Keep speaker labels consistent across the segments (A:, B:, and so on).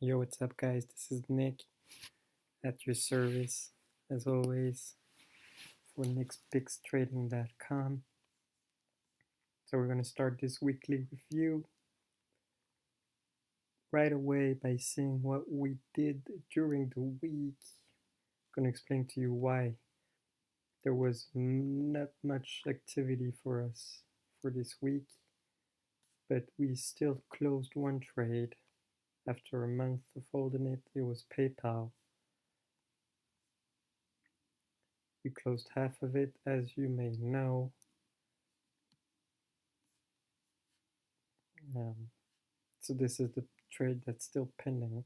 A: Yo, what's up, guys? This is Nick at your service, as always, for nickspicstrading.com. So, we're going to start this weekly review right away by seeing what we did during the week. I'm going to explain to you why there was not much activity for us for this week, but we still closed one trade after a month of holding it. It was PayPal. We closed half of it, as you may know. So this is the trade that's still pending,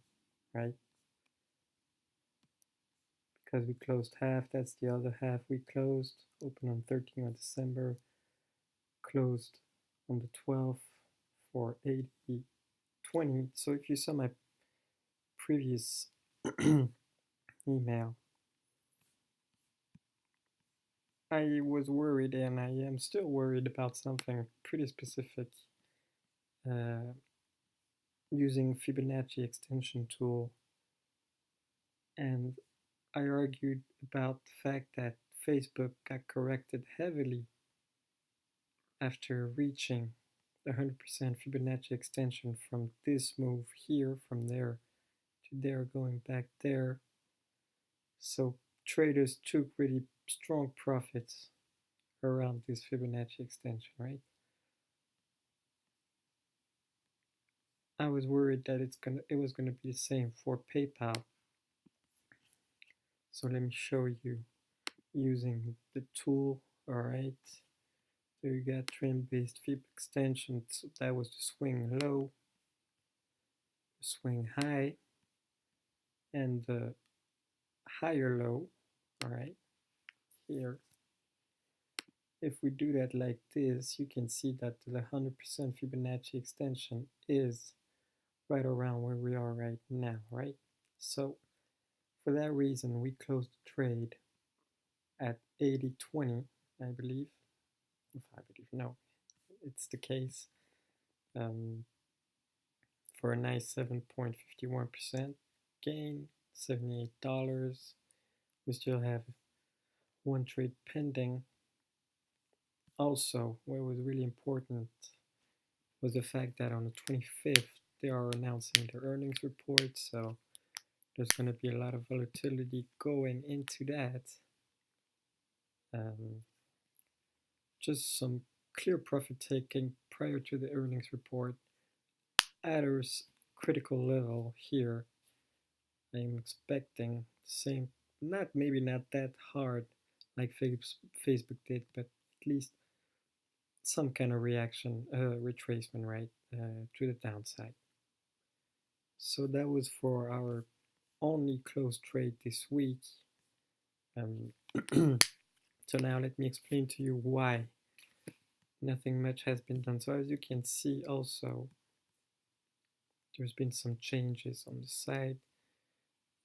A: right? Because we closed half, that's the other half we closed. Open on 13th of December, closed on the 12th for 80.20. So if you saw my previous email, I was worried, and I am still worried about something pretty specific. Using Fibonacci extension tool, and I argued about the fact that Facebook got corrected heavily after reaching the 100% Fibonacci extension from this move here, from there to there, going back there. So traders took really strong profits around this Fibonacci extension, right? I was worried that it was gonna be the same for PayPal. So let me show you using the tool. All right. So you got trend-based Fib extension. So that was the swing low, the swing high, and the higher low. All right, here. If we do that like this, you can see that the 100% Fibonacci extension is right around where we are right now, right? So for that reason, we closed the trade at 80.20, I believe. If I believe, no, it's the case. For a nice 7.51% gain, $78. We still have one trade pending. Also, what was really important was the fact that on the 25th, they are announcing their earnings report, so there's going to be a lot of volatility going into that. Just some clear profit taking prior to the earnings report at a critical level here. I'm expecting the same, maybe not that hard like Facebook did, but at least some kind of reaction, retracement, right, to the downside. So that was for our only closed trade this week. So now let me explain to you why nothing much has been done. So as you can see also, there's been some changes on the side.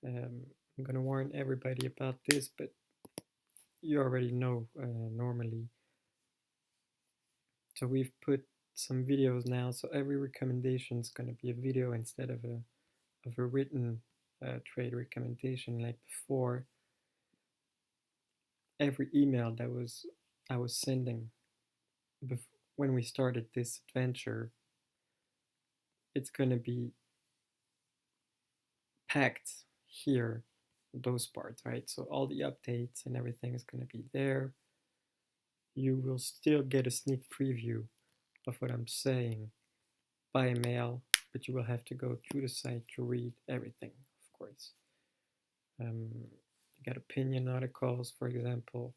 A: I'm going to warn everybody about this, but you already know normally. So we've put some videos now, so every recommendation is going to be a video instead of a written trade recommendation like before. Every email that I was sending when we started this adventure, it's going to be packed here, those parts, right? So all the updates and everything is going to be there. You will still get a sneak preview of what I'm saying by mail, but you will have to go through the site to read everything, of course. You got opinion articles, for example.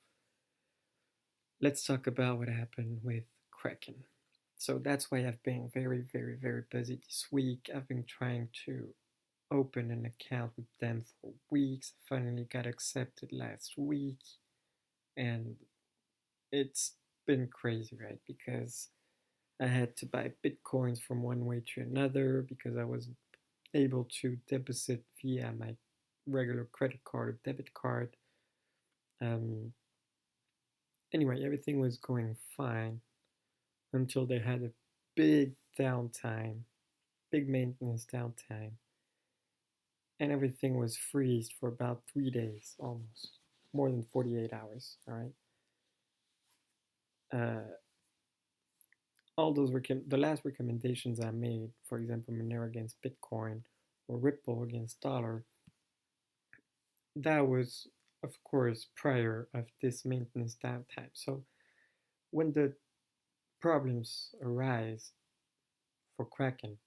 A: Let's talk about what happened with Kraken. So that's why I've been very, very, very busy this week. I've been trying to open an account with them for weeks. Finally got accepted last week, and it's been crazy, right? Because I had to buy bitcoins from one way to another because I wasn't able to deposit via my regular credit card or debit card. Anyway, everything was going fine until they had a big downtime, big maintenance downtime. and everything was freezed for about 3 days, almost more than 48 hours. All right. Uh, all those the last recommendations I made, for example, Monero against Bitcoin or Ripple against dollar, that was of course prior of this maintenance downtime. So when the problems arise for Kraken,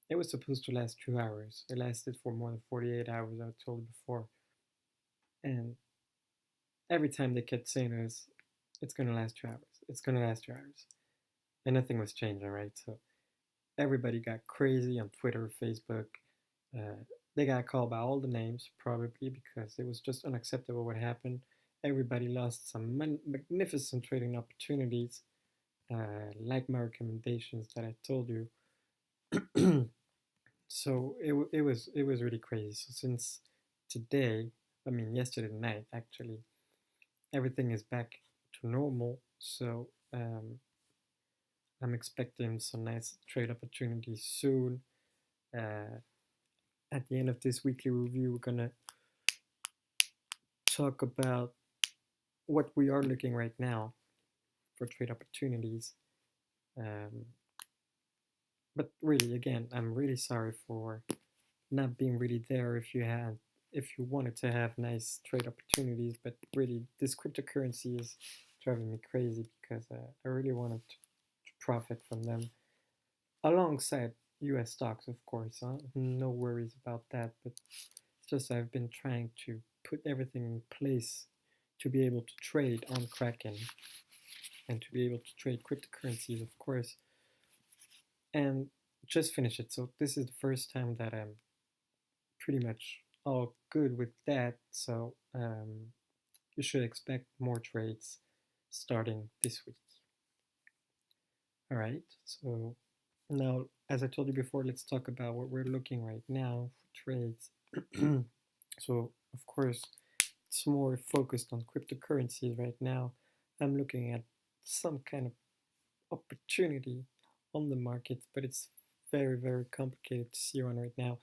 A: it was supposed to last 2 hours. It lasted for more than 48 hours, I told you before. And every time they kept saying to us, it's going to last 2 hours. It's going to last 2 hours. And nothing was changing, right? So everybody got crazy on Twitter, Facebook. Uh, they got called by all the names, probably because it was just unacceptable what happened. Everybody lost some magnificent trading opportunities, like my recommendations that I told you. So it was really crazy. So since today, I mean yesterday night actually, everything is back to normal. So I'm expecting some nice trade opportunities soon. Uh, at the end of this weekly review, we're gonna talk about what we are looking right now for trade opportunities. Um, but really, again, I'm really sorry for not being really there if you wanted to have nice trade opportunities. But really, this cryptocurrency is driving me crazy because I really wanted to profit from them alongside U.S. stocks, of course. Huh? No worries about that. But it's just I've been trying to put everything in place to be able to trade on Kraken and to be able to trade cryptocurrencies, of course, and just finish it. So this is the first time that I'm pretty much all good with that. So you should expect more trades starting this week. All right. So now, as I told you before, let's talk about what we're looking right now for trades. So of course, it's more focused on cryptocurrencies right now. I'm looking at some kind of opportunity on the market, but it's very, very complicated to see one right now.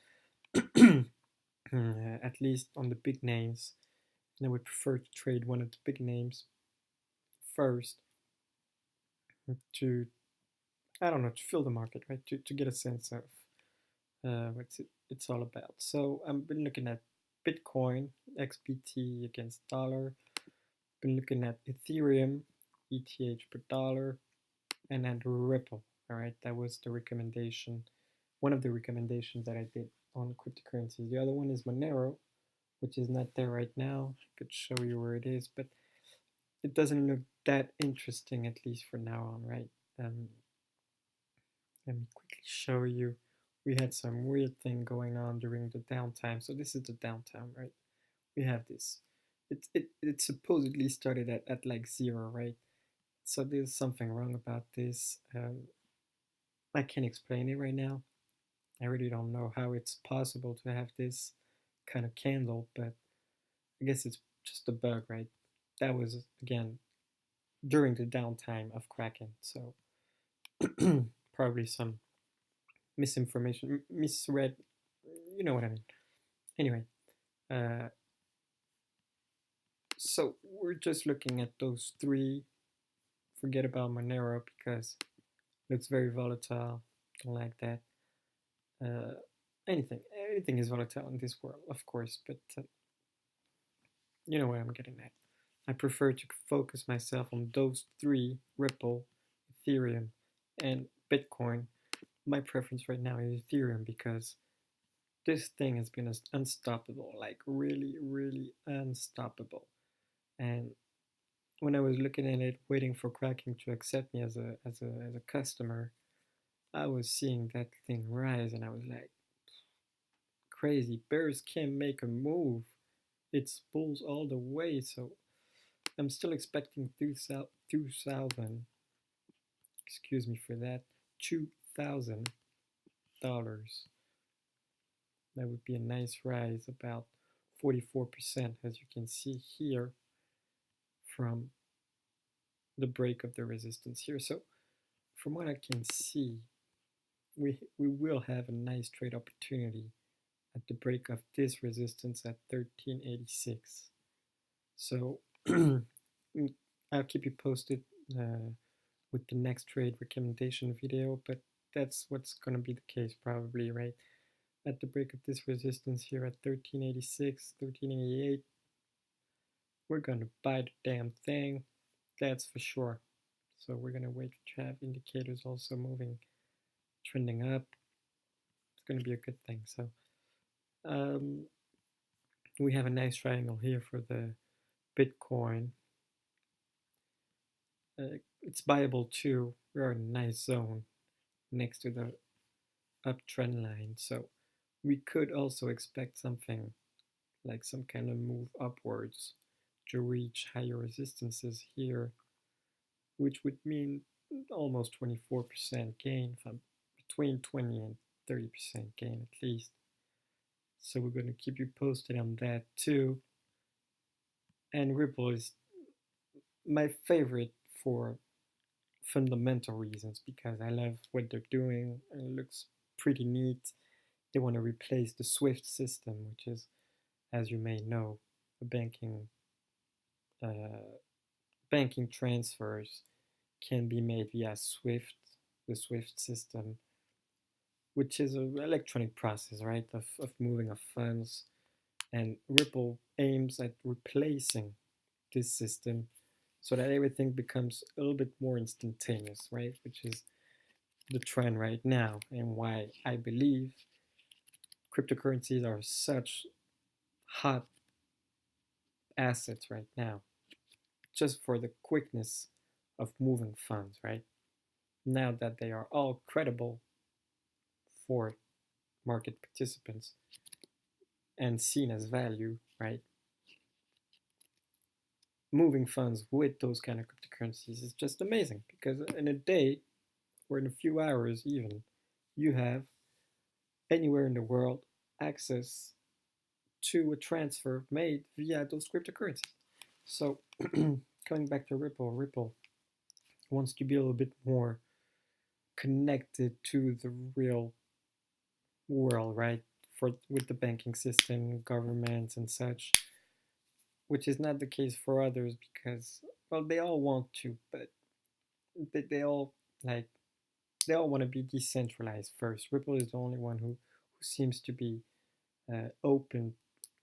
A: At least on the big names. And I would prefer to trade one of the big names first to, I don't know, to fill the market, right? To get a sense of what it's all about. So I've been looking at Bitcoin, XBT against dollar. Been looking at Ethereum, ETH per dollar, and then Ripple. All right, that was the recommendation, one of the recommendations that I did on cryptocurrencies. The other one is Monero, which is not there right now. I could show you where it is, but it doesn't look that interesting, at least for now on, right? Let me quickly show you. We had some weird thing going on during the downtime. So this is the downtime, right? We have this. It supposedly started at like 0, right? So there's something wrong about this. I can't explain it right now. I really don't know how it's possible to have this kind of candle, but I guess it's just a bug, right? That was again during the downtime of Kraken, so probably some misinformation, misread. You know what I mean. Anyway, uh, so we're just looking at those three. Forget about Monero because it's very volatile. Don't like that. Uh, anything is volatile in this world, of course, but you know what I'm getting at. I prefer to focus myself on those three: Ripple, Ethereum, and Bitcoin. My preference right now is Ethereum because this thing has been unstoppable, like really, really unstoppable. And when I was looking at it, waiting for Kraken to accept me as a customer, I was seeing that thing rise, and I was like, crazy. Bears can't make a move. It's bulls all the way. So I'm still expecting 2,000. Excuse me for that. $2,000. That would be a nice rise, about 44%, as you can see here, from the break of the resistance here. So from what I can see, we will have a nice trade opportunity at the break of this resistance at 1386. So I'll keep you posted with the next trade recommendation video, but that's what's going to be the case probably, right? At the break of this resistance here at 1386, 1388, we're going to buy the damn thing, that's for sure. So we're going to wait to have indicators also moving, trending up. It's going to be a good thing. So um, we have a nice triangle here for the Bitcoin. It's buyable too. We're in a nice zone next to the uptrend line. So we could also expect something like some kind of move upwards to reach higher resistances here, which would mean almost 24% gain, from between 20 and 30% gain at least. So we're going to keep you posted on that too. And Ripple is my favorite for fundamental reasons because I love what they're doing and it looks pretty neat. They want to replace the SWIFT system, which is, as you may know, a uh, banking transfers can be made via SWIFT, the SWIFT system, which is an electronic process, right, of moving of funds. And Ripple aims at replacing this system so that everything becomes a little bit more instantaneous, right, which is the trend right now and why I believe cryptocurrencies are such hot assets right now, just for the quickness of moving funds, right? Now that they are all credible for market participants and seen as value, right? Moving funds with those kind of cryptocurrencies is just amazing because in a day or in a few hours, even, you have anywhere in the world access to a transfer made via those cryptocurrencies. So, coming back to Ripple, Ripple wants to be a little bit more connected to the real world, right? For with the banking system, governments, and such, which is not the case for others because, well, they all want to, but they all like they all want to be decentralized first. Ripple is the only one who seems to be open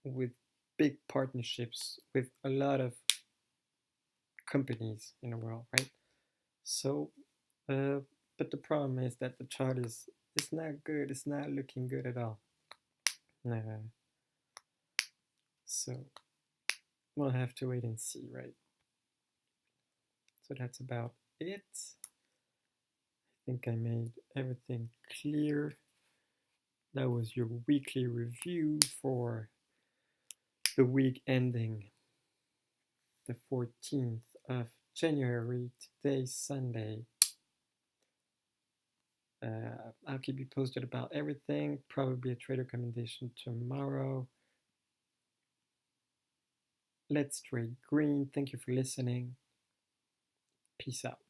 A: with big partnerships with a lot of companies in the world, right? So, uh, but the problem is that the chart is it's not good. It's not looking good at all. So we'll have to wait and see, right? So that's about it. I think I made everything clear. That was your weekly review for the week ending the 14th of January. Today's Sunday. I'll keep you posted about everything. Probably a trade recommendation tomorrow. Let's trade green. Thank you for listening. Peace out.